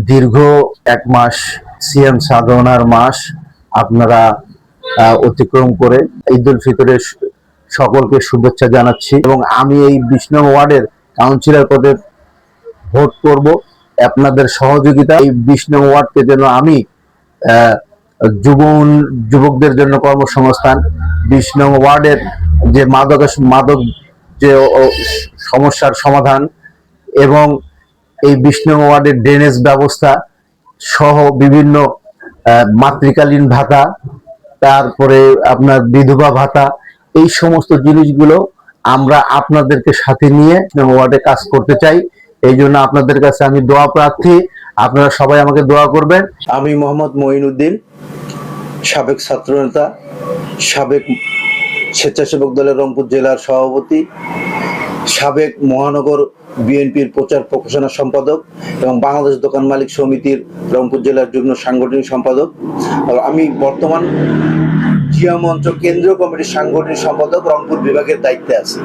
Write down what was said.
দীর্ঘ 1 মাস সিয়াম সাধনার মাস আপনারা অতিক্রম করে ঈদুল ফিতরের সকলকে শুভেচ্ছা জানাচ্ছি এবং আমি এই 20 নং ওয়ার্ডের কাউন্সিলর পদে ভোট করব। আপনাদের সহযোগিতা এই 20 নং ওয়ার্ডকে যেন আমি যুবকদের জন্য কর্মসংস্থান, 20 নং ওয়ার্ডের যে মাদক যে সমস্যার সমাধান এবং এই 20 নং ওয়ার্ডের ড্রেনেজ ব্যবস্থা সহ বিভিন্ন মাতৃকালীন ভাতা, তারপরে আপনার বিধবা ভাতা, এই সমস্ত জিনিসগুলো আমরা আপনাদেরকে সাথে নিয়ে ওয়ার্ডে কাজ করতে চাই। এই জন্য আপনাদের কাছে আমি দোয়া প্রার্থী, আপনারা সবাই আমাকে দোয়া করবেন। আমি মোহাম্মদ মঈনুদ্দিন, সাবেক ছাত্রনেতা, সাবেক স্বেচ্ছাসেবক দলের রংপুর জেলার সভাপতি, সাবেক মহানগর বিএনপির প্রচার প্রকাশনা সম্পাদক এবং বাংলাদেশ দোকান মালিক সমিতির রংপুর জেলার যুগ্ম সাংগঠনিক সম্পাদক। আমি বর্তমান জিয়া মঞ্চ কেন্দ্রীয় কমিটির সাংগঠনিক সম্পাদক রংপুর বিভাগের দায়িত্বে আছি।